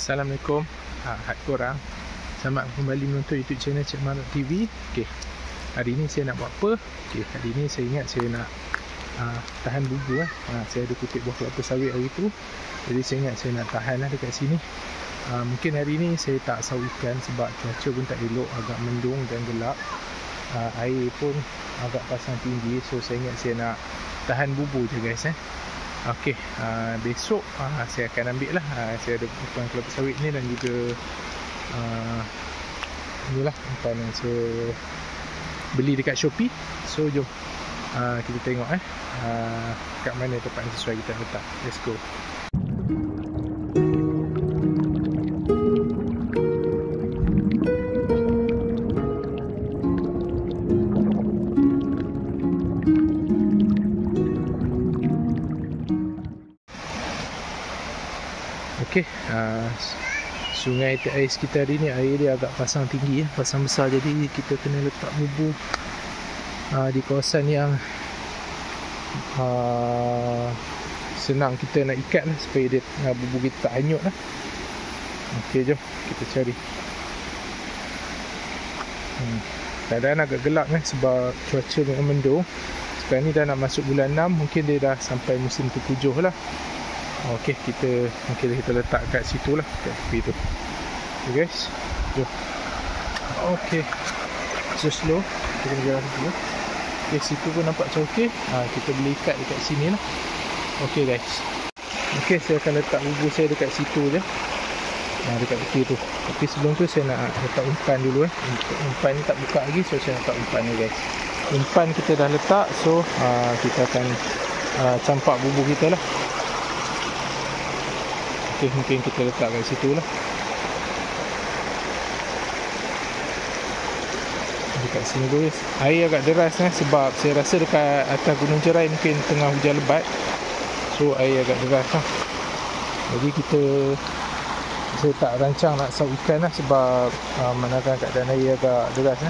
Assalamualaikum, hai korang. Selamat kembali menonton YouTube channel Cik Marok TV. Okey, hari ni saya nak buat apa? Okey, hari ni saya ingat saya nak tahan bubu. Saya ada kutip buah kelapa sawit hari tu, jadi saya ingat saya nak tahan dekat sini. Mungkin hari ni saya tak sawu ikan sebab cuaca pun tak elok, agak mendung dan gelap. Air pun agak pasang tinggi, so saya ingat saya nak tahan bubu je guys. Okey, besok saya akan ambil lah. Saya ada umpan kelapa sawit ni dan juga inilah umpan yang saya beli dekat Shopee. So jom kita tengok kat mana tempat yang sesuai kita letak. Let's go. Okey, sungai air sekitar ini air dia agak pasang tinggi, pasang besar, jadi kita kena letak bubu di kawasan yang senang kita nak ikat lah, supaya dia bubu kita tak hanyut lah. Okey, jom kita cari. Keadaan agak gelap sebab cuaca memang mendung. Sekarang ni dah nak masuk bulan 6, mungkin dia dah sampai musim ke-7 lah. Okey, kita letak kat situ lah, kat tepi tu. Okay guys, jom. Okey, so slow, kita kena jalan dulu. Okay, situ pun nampak macam okey. Kita boleh ikat dekat sini lah. Okey guys, okey, saya akan letak bubu saya dekat situ je, dekat tepi tu. Tapi sebelum tu saya nak letak umpan dulu. Umpan ni tak buka lagi, so saya letak umpan ni guys. Umpan kita dah letak, so kita akan campak bubu kita lah. Okay, mungkin kita letak kat situ lah, dekat sini guys. Air agak deras sebab saya rasa dekat atas Gunung Jerai mungkin tengah hujan lebat, so air agak deras lah. Jadi saya tak rancang nak sawu ikan lah, sebab manakala keadaan air agak deras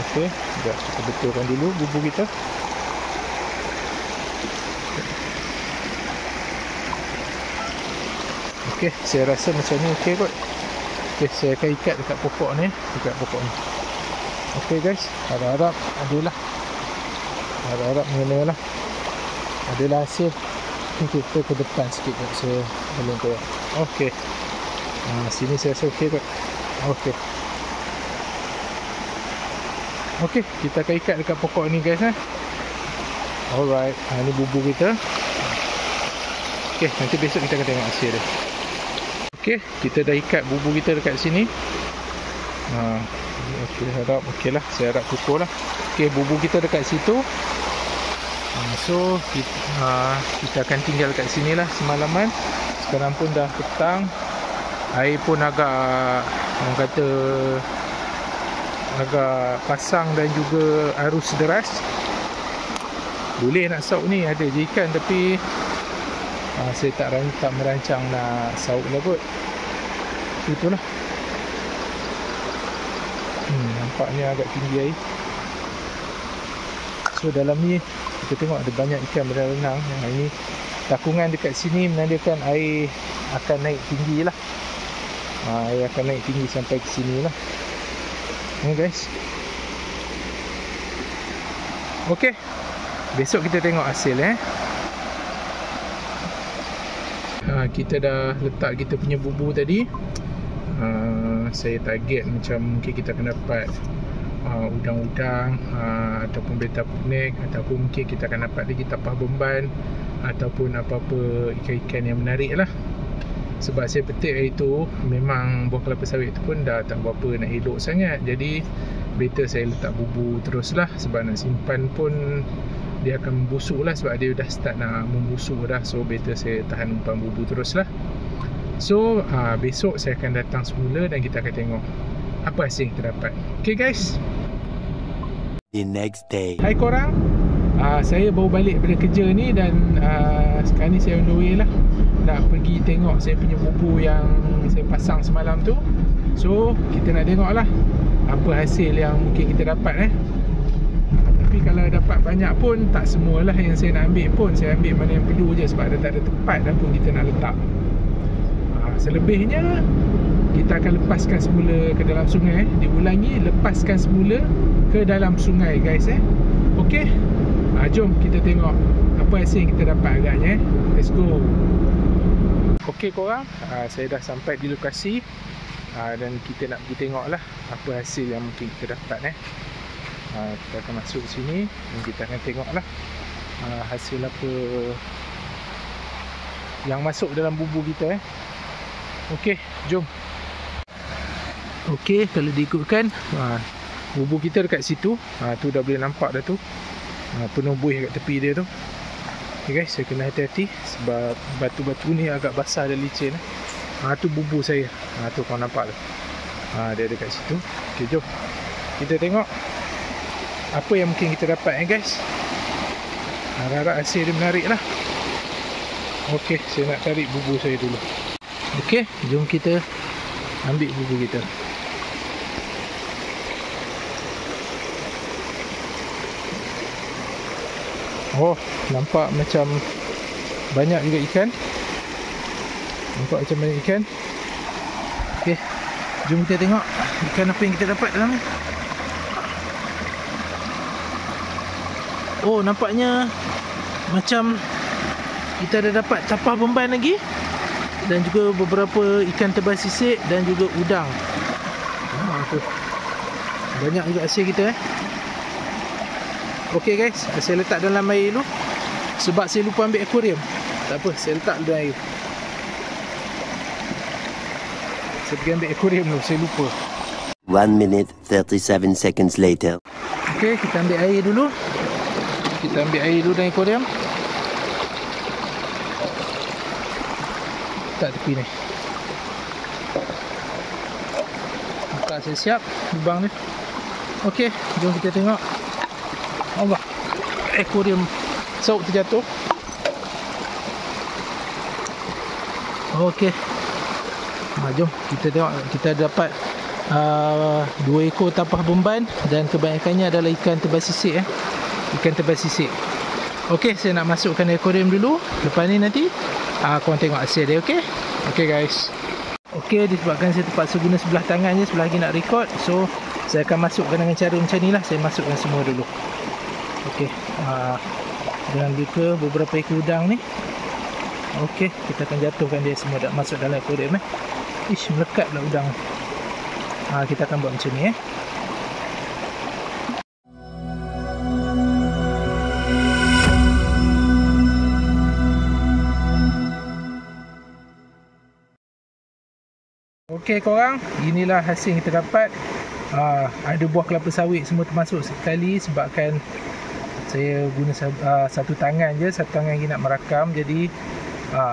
Okey, kita betulkan dulu bubu kita. Okey, saya rasa macam ni okey kot. Okey, saya akan ikat dekat pokok ni, Okey guys, harap-harap mengenalah. Adalah hasil. Kita ke depan sikit kot, saya belum tahu. Okey. Sini saya rasa okey kot. Okey, kita akan ikat dekat pokok ni guys. Alright, ni bubu kita. Okey, nanti besok kita akan tengok hasil dia. Okey, kita dah ikat bubu kita dekat sini. Okey, harap okey lah. Saya harap cukup lah. Okey, bubu kita dekat situ. So kita akan tinggal kat sini lah semalaman. Sekarang pun dah petang. Air pun agak, orang kata, agak pasang dan juga arus deras. Boleh nak sauk ni, ada je ikan, tapi saya tak merancang nak sauk lah kot. Itulah. Nampaknya agak tinggi air. So dalam ni kita tengok ada banyak ikan berenang. Yang ini takungan dekat sini menandakan air akan naik tinggi lah. Air akan naik tinggi sampai ke sini lah. Guys. Okey, besok kita tengok hasil kita dah letak kita punya bubu tadi. Saya target macam mungkin kita akan dapat udang-udang, ataupun beta punik, ataupun mungkin kita akan dapat lagi tapah beban, ataupun apa-apa ikan-ikan yang menarik lah. Sebab saya petik hari tu, memang buah kelapa sawit tu pun dah tak berapa nak elok sangat. Jadi better saya letak bubu terus lah, sebab nak simpan pun dia akan membusuk lah, sebab dia dah start nak membusuk dah. So better saya tahan umpan bubu terus lah. So besok saya akan datang semula dan kita akan tengok apa hasil yang kita dapat. Okay guys, the next day. Hai korang, saya baru balik dari kerja ni dan sekarang ni saya on the way lah, nak pergi tengok saya punya bubu yang saya pasang semalam tu. So kita nak tengok lah apa hasil yang mungkin kita dapat Tapi kalau dapat banyak pun tak semualah yang saya nak ambil pun. Saya ambil mana yang perlu je, sebab ada tak ada tempat dah pun kita nak letak. Selebihnya kita akan lepaskan semula ke dalam sungai. Diulangi, lepaskan semula ke dalam sungai guys. Okey, jom kita tengok apa hasil yang kita dapat agaknya. Let's go. Okey korang, saya dah sampai di lokasi, dan kita nak pergi tengok lah apa hasil yang mungkin kita dapat. Kita akan masuk sini dan kita akan tengok lah hasil apa yang masuk dalam bubu kita. Okey, jom. Okey, kalau diikutkan bubu kita dekat situ, tu dah boleh nampak dah tu, penuh buih kat tepi dia tu. Okay guys, saya kena hati-hati sebab batu-batu ni agak basah dan licin. Tu bubu saya, tu kau nampak tu, dia ada kat situ. Okay, jom kita tengok apa yang mungkin kita dapat guys. Harap-harap hasil dia menarik lah. Okey, saya nak tarik bubu saya dulu. Okey, jom kita ambil bubu kita. Oh, nampak macam banyak juga ikan. Nampak macam banyak ikan. Okey, jom kita tengok ikan apa yang kita dapat dalam ni. Oh, nampaknya macam kita ada dapat tapah beban lagi, dan juga beberapa ikan tebal sisik dan juga udang. Banyak juga hasil kita. Okey guys, saya letak dalam air dulu sebab saya lupa ambil akuarium. Tak apa, saya letak dalam air. Saya pergi ambil akuarium dulu, saya lupa. 1 minute 37 seconds later. Okey, kita ambil air dulu. Kita ambil air dulu dalam akuarium. Letak tepi ni. Letak saya siap lubang ni. Okey, jom kita tengok. Allah, akuarium sauk terjatuh. Okey, jom kita tengok. Kita dapat 2 ekor tapah beban dan kebanyakannya adalah ikan tebal sisik. Ikan tebal sisik. Okey, saya nak masukkan akuarium dulu. Lepas ni nanti korang tengok hasil dia. Okey, okey guys. Okey, disebabkan saya terpaksa guna sebelah tangan je, sebelah lagi nak record, so saya akan masukkan dengan cara macam ni lah. Saya masukkan semua dulu. Okey, jangan lupa beberapa ekor udang ni. Okey, kita akan jatuhkan dia semua dah masuk dalam akuarium. Ish, melekat pula udang. Kita akan buat macam ni. Okey korang, inilah hasil yang kita dapat. Ada buah kelapa sawit semua termasuk sekali sebabkan saya guna satu tangan je, satu tangan lagi nak merakam, jadi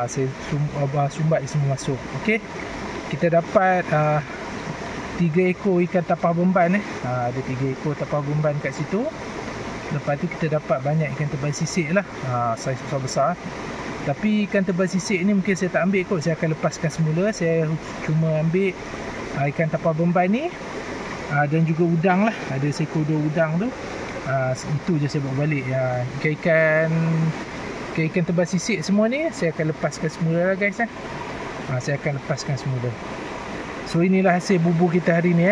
saya sumbat semua masuk. Okey, kita dapat 3 ekor ikan tapah beban. Ada 3 ekor tapah beban kat situ. Lepas tu kita dapat banyak ikan tebal sisik lah, saiz besar-besar. Tapi ikan tebal sisik ni mungkin saya tak ambil kot, saya akan lepaskan semula. Saya cuma ambil ikan tapah beban ni, dan juga udang lah. Ada seekor 2 udang tu. Itu je saya bawa balik. Ikan tebal sisik semua ni saya akan lepaskan semula lah guys. Saya akan lepaskan semula. So inilah hasil bubu kita hari ni.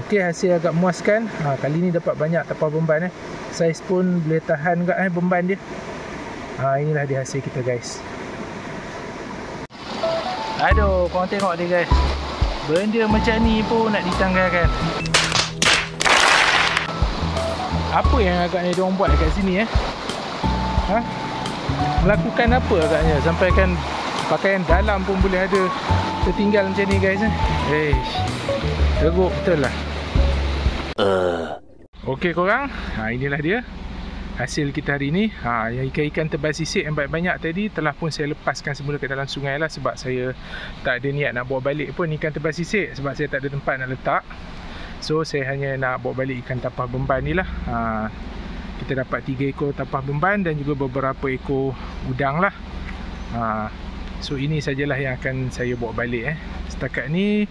Okey, hasil agak memuaskan. Kali ni dapat banyak tapah beban. Saiz pun boleh tahan juga beban dia. Inilah dia hasil kita guys. Aduh, korang tengok dia guys. Benda macam ni pun nak ditanggalkan. Apa yang agaknya diorang buat dekat sini Melakukan apa agaknya sampai kan pakaian dalam pun boleh ada tertinggal macam ni guys. Teruk betul lah. Okey korang, inilah dia hasil kita hari ni. Yang ikan-ikan tebal sisik yang banyak-banyak tadi telah pun saya lepaskan semula ke dalam sungai lah, sebab saya tak ada niat nak bawa balik pun ikan tebal sisik sebab saya tak ada tempat nak letak. So saya hanya nak bawa balik ikan tapah beban ni lah. Kita dapat 3 ekor tapah beban dan juga beberapa ekor udang lah. So ini sajalah yang akan saya bawa balik. Setakat ni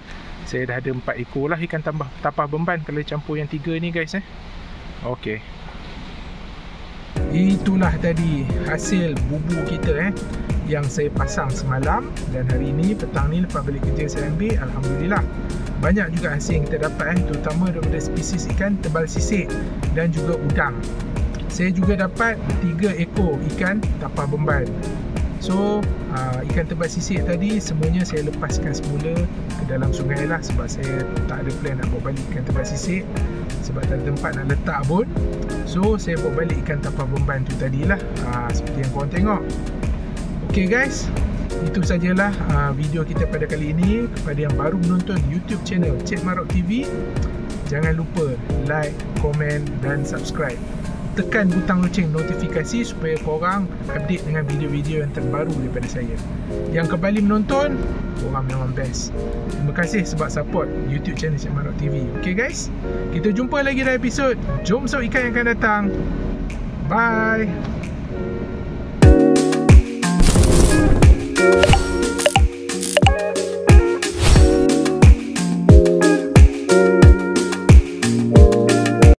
saya dah ada 4 ekor lah ikan tapah beban kalau campur yang 3 ni guys. Okey, itulah tadi hasil bubu kita yang saya pasang semalam, dan hari ni petang ni lepas balik kerja saya ambil. Alhamdulillah banyak juga hasil yang kita dapat terutama daripada spesies ikan tebal sisik dan juga udang. Saya juga dapat 3 ekor ikan tapah beban. So ikan tebal sisik tadi semuanya saya lepaskan semula ke dalam sungai lah, sebab saya tak ada plan nak bawa balik ikan tebal sisik sebab tak ada tempat nak letak pun. So saya bawa balik ikan tapah beban tu tadilah, seperti yang korang tengok. Okay guys, itu sajalah video kita pada kali ini. Kepada yang baru menonton YouTube channel Cik Marok TV, jangan lupa like, komen dan subscribe. Tekan butang loceng notifikasi supaya korang update dengan video-video yang terbaru daripada saya. Yang kembali menonton, korang memang best. Terima kasih sebab support YouTube channel Cik Marok TV. Okay guys, kita jumpa lagi dalam episod Jom Sok Ikan yang akan datang. Bye.